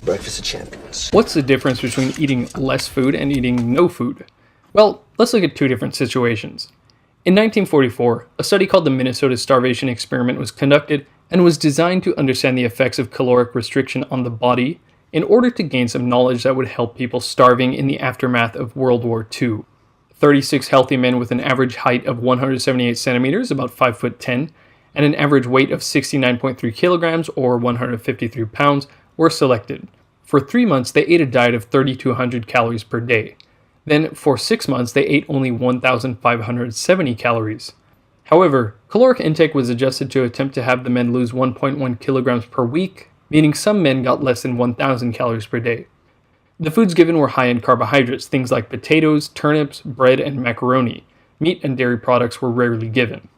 Breakfast of champions. What's the difference between eating less food and eating no food? Well, let's look at two different situations. In 1944, a study called the Minnesota Starvation Experiment was conducted and was designed to understand the effects of caloric restriction on the body in order to gain some knowledge that would help people starving in the aftermath of World War II. 36 healthy men with an average height of 178 centimeters, about 5'10", and an average weight of 69.3 kilograms or 153 pounds were selected. For 3 months, they ate a diet of 3,200 calories per day. Then, for 6 months, they ate only 1,570 calories. However, caloric intake was adjusted to attempt to have the men lose 1.1 kilograms per week, meaning some men got less than 1,000 calories per day. The foods given were high in carbohydrates, things like potatoes, turnips, bread, and macaroni. Meat and dairy products were rarely given.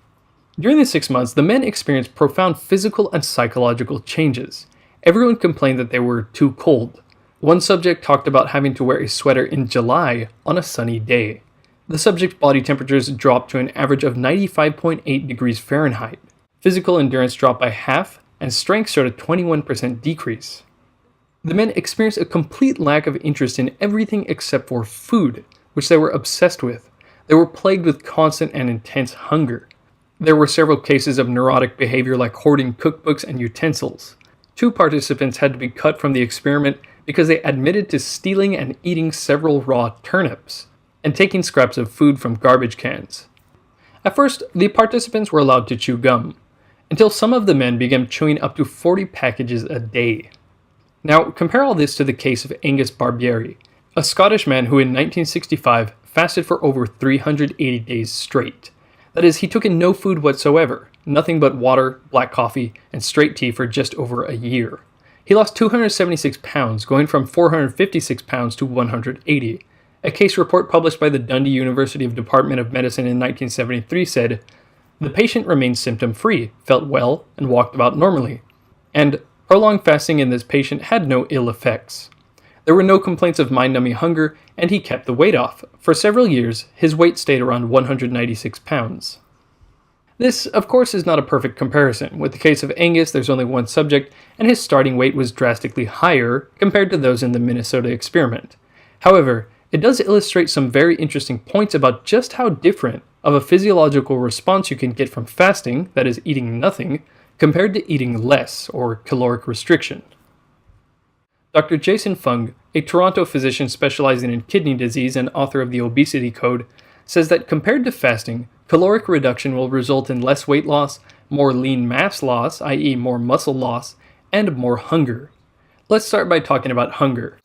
During the 6 months, the men experienced profound physical and psychological changes. Everyone complained that they were too cold. One subject talked about having to wear a sweater in July on a sunny day. The subject's body temperatures dropped to an average of 95.8 degrees Fahrenheit. Physical endurance dropped by half, and strength showed a 21% decrease. The men experienced a complete lack of interest in everything except for food, which they were obsessed with. They were plagued with constant and intense hunger. There were several cases of neurotic behavior like hoarding cookbooks and utensils. 2 participants had to be cut from the experiment because they admitted to stealing and eating several raw turnips, and taking scraps of food from garbage cans. At first, the participants were allowed to chew gum, until some of the men began chewing up to 40 packages a day. Now, compare all this to the case of Angus Barbieri, a Scottish man who in 1965 fasted for over 380 days straight. That is, he took in no food whatsoever, nothing but water, black coffee, and straight tea for just over a year. He lost 276 pounds, going from 456 pounds to 180. A case report published by the Dundee University Department of Medicine in 1973 said, "The patient remained symptom-free, felt well, and walked about normally." And prolonged fasting in this patient had no ill effects. There were no complaints of mind-numbing hunger, and he kept the weight off. For several years, his weight stayed around 196 pounds. This, of course, is not a perfect comparison. With the case of Angus, there's only one subject, and his starting weight was drastically higher compared to those in the Minnesota experiment. However, it does illustrate some very interesting points about just how different of a physiological response you can get from fasting, that is, eating nothing, compared to eating less, or caloric restriction. Dr. Jason Fung, a Toronto physician specializing in kidney disease and author of the Obesity Code, says that compared to fasting, caloric reduction will result in less weight loss, more lean mass loss, i.e. more muscle loss, and more hunger. Let's start by talking about hunger.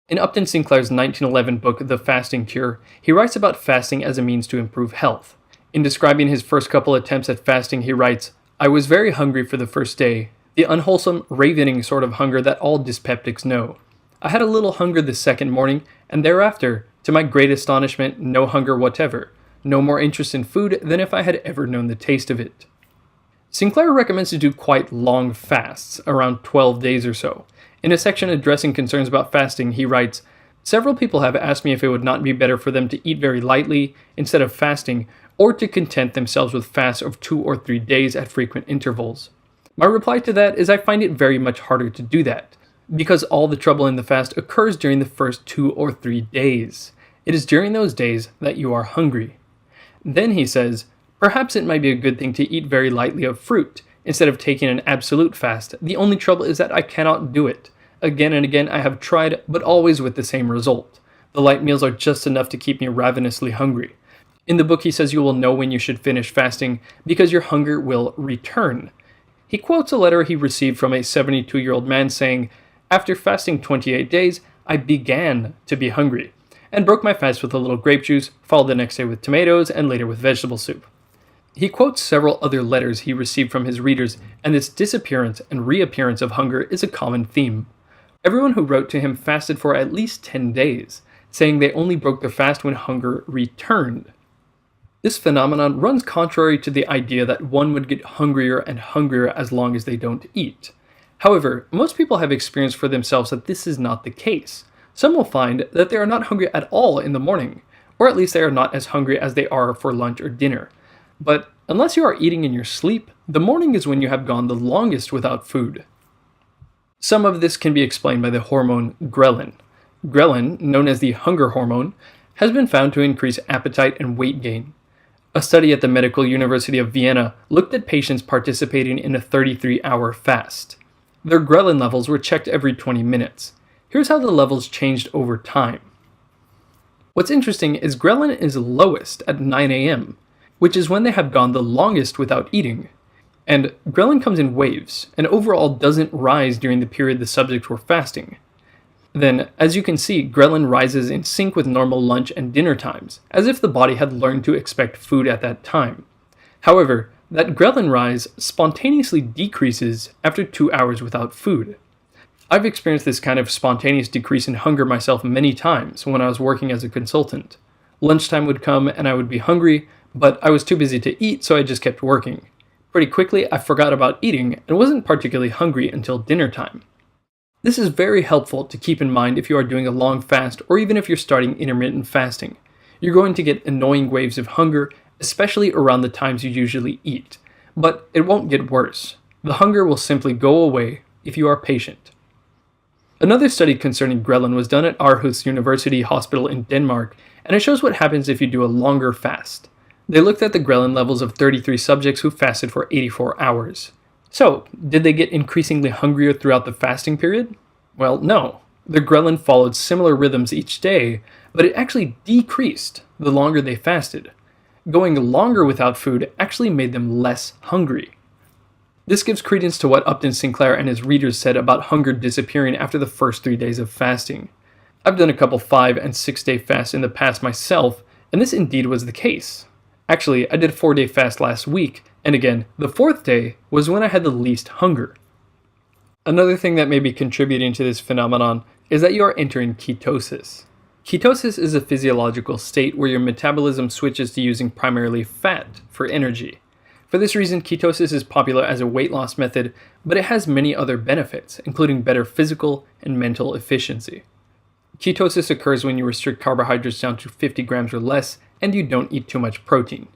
In Upton Sinclair's 1911 book, The Fasting Cure, he writes about fasting as a means to improve health. In describing his first couple attempts at fasting, he writes, "I was very hungry for the first day, the unwholesome, ravening sort of hunger that all dyspeptics know. I had a little hunger the second morning, and thereafter, to my great astonishment, no hunger whatever, no more interest in food than if I had ever known the taste of it." Sinclair recommends to do quite long fasts, around 12 days or so. In a section addressing concerns about fasting, he writes, "Several people have asked me if it would not be better for them to eat very lightly instead of fasting, or to content themselves with fasts of 2 or 3 days at frequent intervals. My reply to that is I find it very much harder to do that, because all the trouble in the fast occurs during the first 2 or 3 days. It is during those days that you are hungry." Then he says, "Perhaps it might be a good thing to eat very lightly of fruit, instead of taking an absolute fast. The only trouble is that I cannot do it. Again and again I have tried, but always with the same result. The light meals are just enough to keep me ravenously hungry." In the book he says you will know when you should finish fasting because your hunger will return. He quotes a letter he received from a 72-year-old man saying, "After fasting 28 days, I began to be hungry, and broke my fast with a little grape juice, followed the next day with tomatoes, and later with vegetable soup." He quotes several other letters he received from his readers, and this disappearance and reappearance of hunger is a common theme. Everyone who wrote to him fasted for at least 10 days, saying they only broke their fast when hunger returned. This phenomenon runs contrary to the idea that one would get hungrier and hungrier as long as they don't eat. However, most people have experienced for themselves that this is not the case. Some will find that they are not hungry at all in the morning, or at least they are not as hungry as they are for lunch or dinner. But unless you are eating in your sleep, the morning is when you have gone the longest without food. Some of this can be explained by the hormone ghrelin. Ghrelin, known as the hunger hormone, has been found to increase appetite and weight gain. A study at the Medical University of Vienna looked at patients participating in a 33-hour fast. Their ghrelin levels were checked every 20 minutes. Here's how the levels changed over time. What's interesting is ghrelin is lowest at 9 a.m., which is when they have gone the longest without eating. And ghrelin comes in waves, and overall doesn't rise during the period the subjects were fasting. Then, as you can see, ghrelin rises in sync with normal lunch and dinner times, as if the body had learned to expect food at that time. However, that ghrelin rise spontaneously decreases after 2 hours without food. I've experienced this kind of spontaneous decrease in hunger myself many times when I was working as a consultant. Lunchtime would come and I would be hungry, but I was too busy to eat, so I just kept working. Pretty quickly, I forgot about eating and wasn't particularly hungry until dinner time. This is very helpful to keep in mind if you are doing a long fast or even if you're starting intermittent fasting. You're going to get annoying waves of hunger, especially around the times you usually eat. But it won't get worse. The hunger will simply go away if you are patient. Another study concerning ghrelin was done at Aarhus University Hospital in Denmark, and it shows what happens if you do a longer fast. They looked at the ghrelin levels of 33 subjects who fasted for 84 hours. So, did they get increasingly hungrier throughout the fasting period? Well, no. Their ghrelin followed similar rhythms each day, but it actually decreased the longer they fasted. Going longer without food actually made them less hungry. This gives credence to what Upton Sinclair and his readers said about hunger disappearing after the first 3 days of fasting. I've done a couple 5 and 6 day fasts in the past myself, and this indeed was the case. Actually, I did a 4-day fast last week, and again, the 4th day was when I had the least hunger. Another thing that may be contributing to this phenomenon is that you are entering ketosis. Ketosis is a physiological state where your metabolism switches to using primarily fat for energy. For this reason, ketosis is popular as a weight loss method, but it has many other benefits, including better physical and mental efficiency. Ketosis occurs when you restrict carbohydrates down to 50 grams or less, and you don't eat too much protein.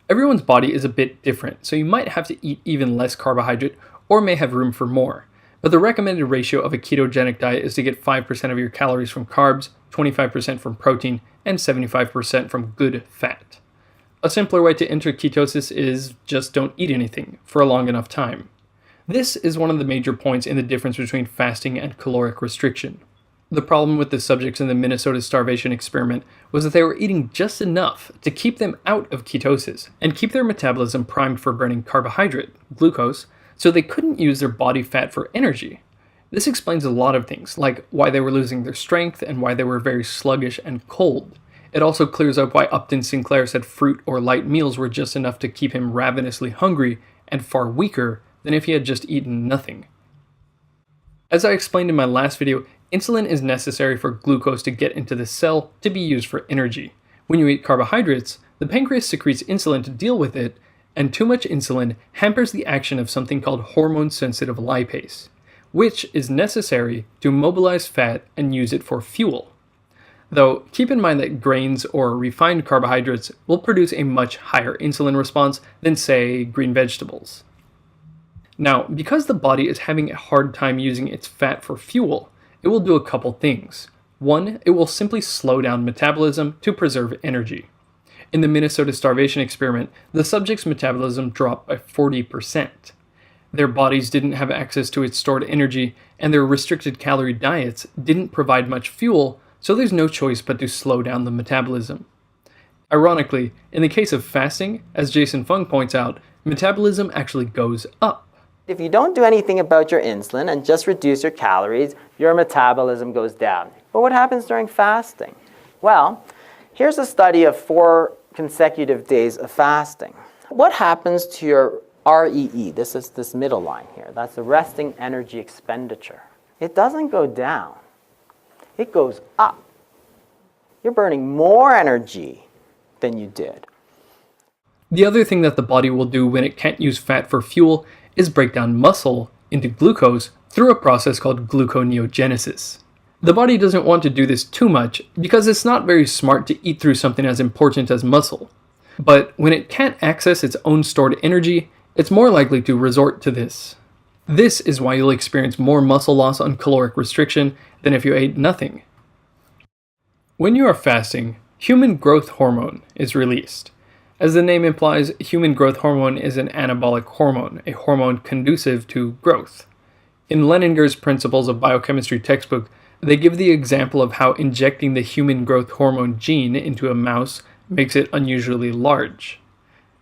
Everyone's body is a bit different, so you might have to eat even less carbohydrate or may have room for more. But the recommended ratio of a ketogenic diet is to get 5% of your calories from carbs, 25% from protein, and 75% from good fat. A simpler way to enter ketosis is just don't eat anything for a long enough time. This is one of the major points in the difference between fasting and caloric restriction. The problem with the subjects in the Minnesota starvation experiment was that they were eating just enough to keep them out of ketosis and keep their metabolism primed for burning carbohydrate, glucose, so they couldn't use their body fat for energy. This explains a lot of things, like why they were losing their strength and why they were very sluggish and cold. It also clears up why Upton Sinclair said fruit or light meals were just enough to keep him ravenously hungry and far weaker than if he had just eaten nothing. As I explained in my last video, insulin is necessary for glucose to get into the cell to be used for energy. When you eat carbohydrates, the pancreas secretes insulin to deal with it, and too much insulin hampers the action of something called hormone-sensitive lipase, which is necessary to mobilize fat and use it for fuel. Though, keep in mind that grains or refined carbohydrates will produce a much higher insulin response than, say, green vegetables. Now, because the body is having a hard time using its fat for fuel, it will do a couple things. One, it will simply slow down metabolism to preserve energy. In the Minnesota starvation experiment, the subject's metabolism dropped by 40%. Their bodies didn't have access to its stored energy, and their restricted calorie diets didn't provide much fuel, so there's no choice but to slow down the metabolism. Ironically, in the case of fasting, as Jason Fung points out, metabolism actually goes up. If you don't do anything about your insulin and just reduce your calories, your metabolism goes down. But what happens during fasting? Well, here's a study of 4 consecutive days of fasting. What happens to your REE? This is this middle line here. That's the resting energy expenditure. It doesn't go down. It goes up. You're burning more energy than you did. The other thing that the body will do when it can't use fat for fuel is break down muscle into glucose through a process called gluconeogenesis. The body doesn't want to do this too much because it's not very smart to eat through something as important as muscle. But when it can't access its own stored energy, it's more likely to resort to this. This is why you'll experience more muscle loss on caloric restriction than if you ate nothing. When you are fasting, human growth hormone is released. As the name implies, human growth hormone is an anabolic hormone, a hormone conducive to growth. In Leninger's Principles of Biochemistry textbook, they give the example of how injecting the human growth hormone gene into a mouse makes it unusually large.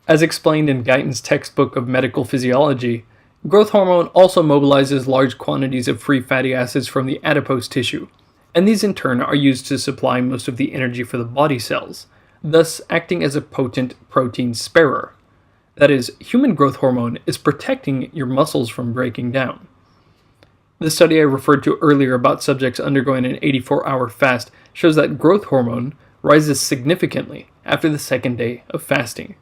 As explained in Guyton's textbook of medical physiology, growth hormone also mobilizes large quantities of free fatty acids from the adipose tissue, and these in turn are used to supply most of the energy for the body cells, thus acting as a potent protein sparer. That is, human growth hormone is protecting your muscles from breaking down. The study I referred to earlier about subjects undergoing an 84-hour fast shows that growth hormone rises significantly after the second day of fasting.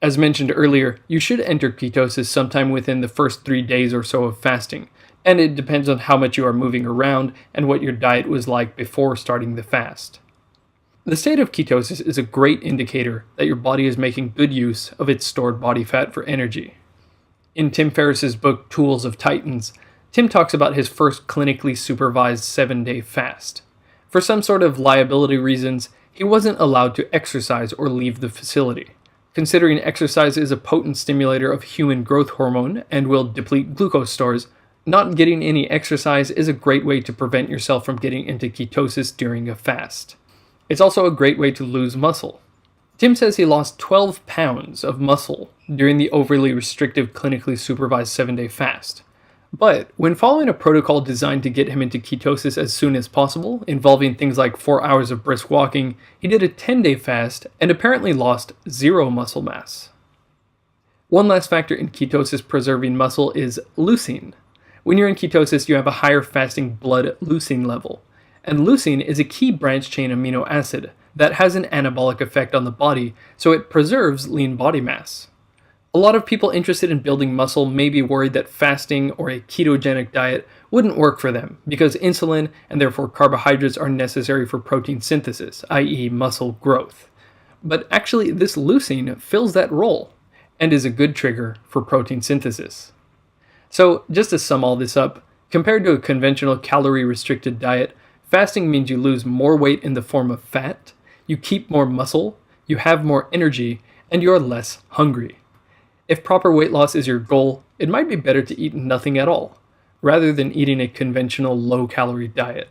As mentioned earlier, you should enter ketosis sometime within the first 3 days or so of fasting, and it depends on how much you are moving around and what your diet was like before starting the fast. The state of ketosis is a great indicator that your body is making good use of its stored body fat for energy. In Tim Ferriss's book Tools of Titans, Tim talks about his first clinically supervised 7-day fast. For some sort of liability reasons, he wasn't allowed to exercise or leave the facility. Considering exercise is a potent stimulator of human growth hormone and will deplete glucose stores, not getting any exercise is a great way to prevent yourself from getting into ketosis during a fast. It's also a great way to lose muscle. Tim says he lost 12 pounds of muscle during the overly restrictive clinically supervised 7-day fast. But when following a protocol designed to get him into ketosis as soon as possible, involving things like 4 hours of brisk walking, he did a 10-day fast and apparently lost 0 muscle mass. One last factor in ketosis preserving muscle is leucine. When you're in ketosis, you have a higher fasting blood leucine level. And leucine is a key branched chain amino acid that has an anabolic effect on the body, so it preserves lean body mass. A lot of people interested in building muscle may be worried that fasting or a ketogenic diet wouldn't work for them because insulin and therefore carbohydrates are necessary for protein synthesis, i.e. muscle growth. But actually, this leucine fills that role and is a good trigger for protein synthesis. So, just to sum all this up, compared to a conventional calorie-restricted diet, fasting means you lose more weight in the form of fat, you keep more muscle, you have more energy, and you are less hungry. If proper weight loss is your goal, it might be better to eat nothing at all, rather than eating a conventional low-calorie diet.